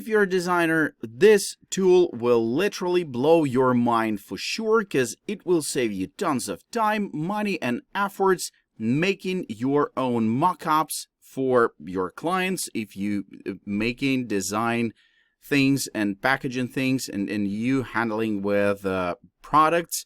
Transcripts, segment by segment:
if you're a designer, this tool will literally blow your mind for sure, because it will save you tons of time, money, and efforts making your own mockups for your clients. If you making design things and packaging things, and you handling with products,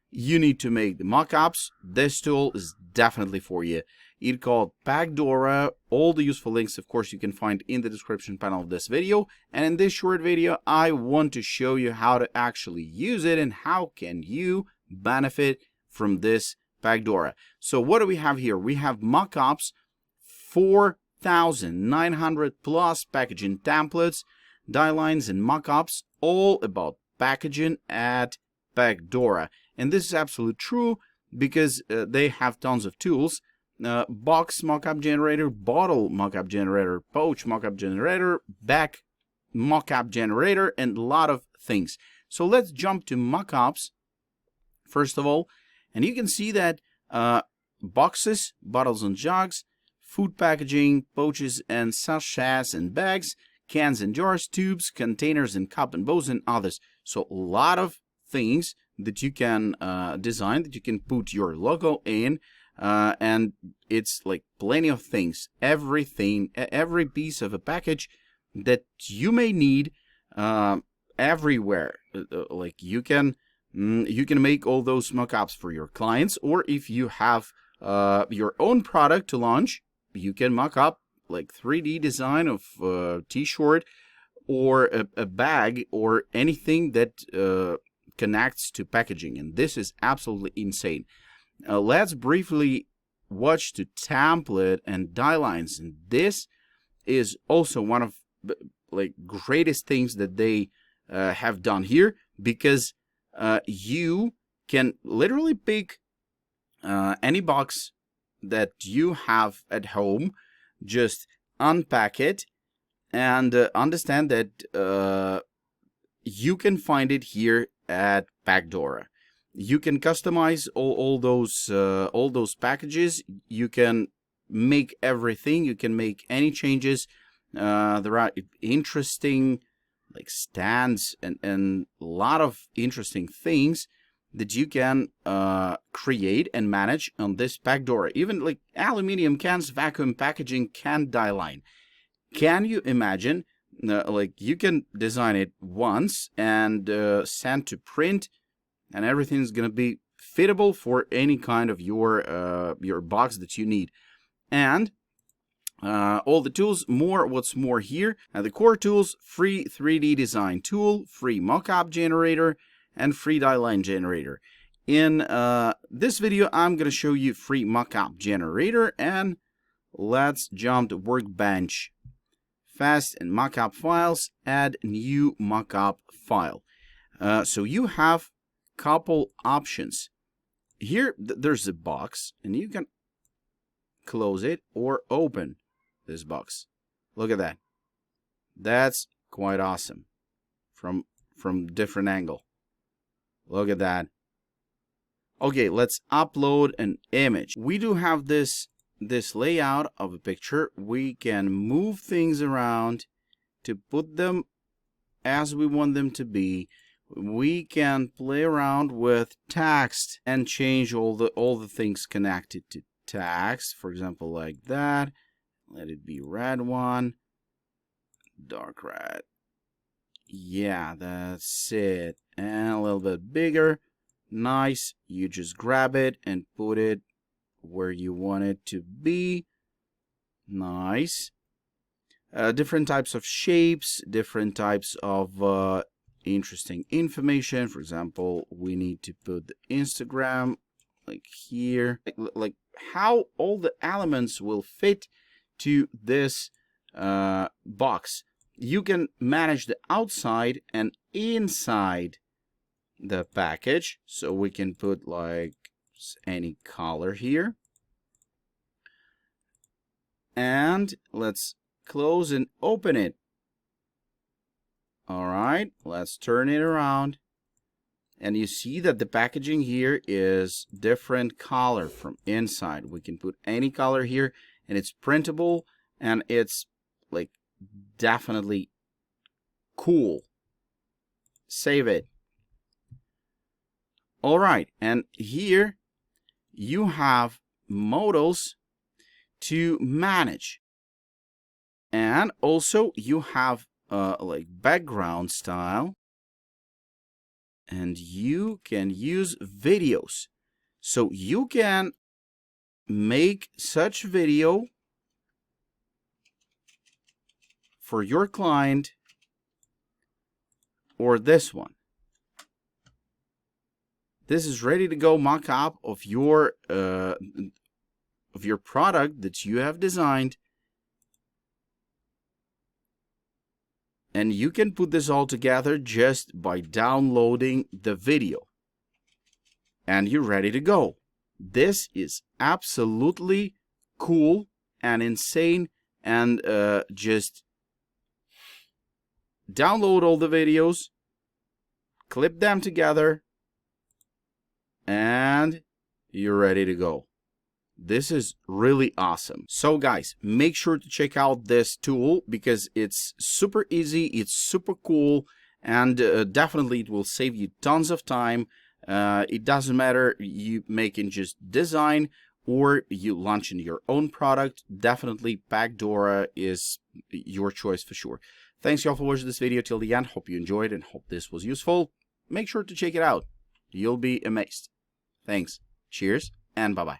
you need to make the mockups. This tool is definitely for you. It's called Pacdora. All the useful links, of course, you can find in the description panel of this video. And in this short video, I want to show you how to actually use it and how can you benefit from this Pacdora. So what do we have here? We have mockups, 4,900 plus packaging templates, die lines, and mockups, all about packaging at Pacdora. And this is absolutely true because they have tons of tools. Box mockup generator, bottle mockup generator, pouch mockup generator, back mockup generator, and a lot of things. So let's jump to mockups first of all, and you can see that boxes, bottles and jugs, food packaging, pouches and sachets and bags, cans and jars, tubes, containers and cup and bowls, and others. So a lot of things that you can design, that you can put your logo in. And it's like plenty of things, everything, every piece of a package that you may need everywhere. Like you can make all those mockups for your clients, or if you have your own product to launch, you can mock up like 3D design of a t-shirt or a bag or anything that connects to packaging. And this is absolutely insane. Let's briefly watch the template and die lines, and this is also one of the greatest things that they have done here, because you can literally pick any box that you have at home, just unpack it, and understand that you can find it here at Pacdora. You can customize all those packages. You can make everything. You can make any changes. There are interesting stands and a lot of interesting things that you can create and manage on this Pacdora. Even aluminum cans, vacuum packaging, can die line. Can you imagine? You can design it once and send to print, and everything's gonna be fittable for any kind of your box that you need. And all the tools, what's more here, the core tools: free 3D design tool, free mockup generator, and free die line generator. In this video, I'm gonna show you free mockup generator, and let's jump to workbench. Fast and mockup files, add new mockup file. So you have couple options here. There's a box, and you can close it or open this box. Look at that. That's quite awesome from different angle. Look at that. Okay, let's upload an image. We do have this layout of a picture. We can move things around to put them as we want them to be. We can play around with text and change all the things connected to text. For example, like that. Let it be red one, dark red. Yeah, that's it. And a little bit bigger. Nice. You just grab it and put it where you want it to be. Nice. Different types of shapes, different types of interesting information. For example, we need to put the Instagram like here, like how all the elements will fit to this box. You can manage the outside and inside the package, so we can put like any color here. And let's close and open it. All right, let's turn it around, and you see that the packaging here is different color from inside. We can put any color here, and it's printable, and it's like definitely cool. Save it. All right, and here you have models to manage, and also you have like background style, and you can use videos. So you can make such video for your client, or this one. This is ready to go mock-up of your product that you have designed, and you can put this all together just by downloading the video, and you're ready to go. This is absolutely cool and insane, and just download all the videos, clip them together, and you're ready to go. This is really awesome. So guys, make sure to check out this tool because it's super easy, it's super cool, and definitely it will save you tons of time. It doesn't matter you making just design or you launching your own product. Definitely Pacdora is your choice for sure. Thanks y'all for watching this video till the end. Hope you enjoyed and hope this was useful. Make sure to check it out. You'll be amazed. Thanks. Cheers and bye-bye.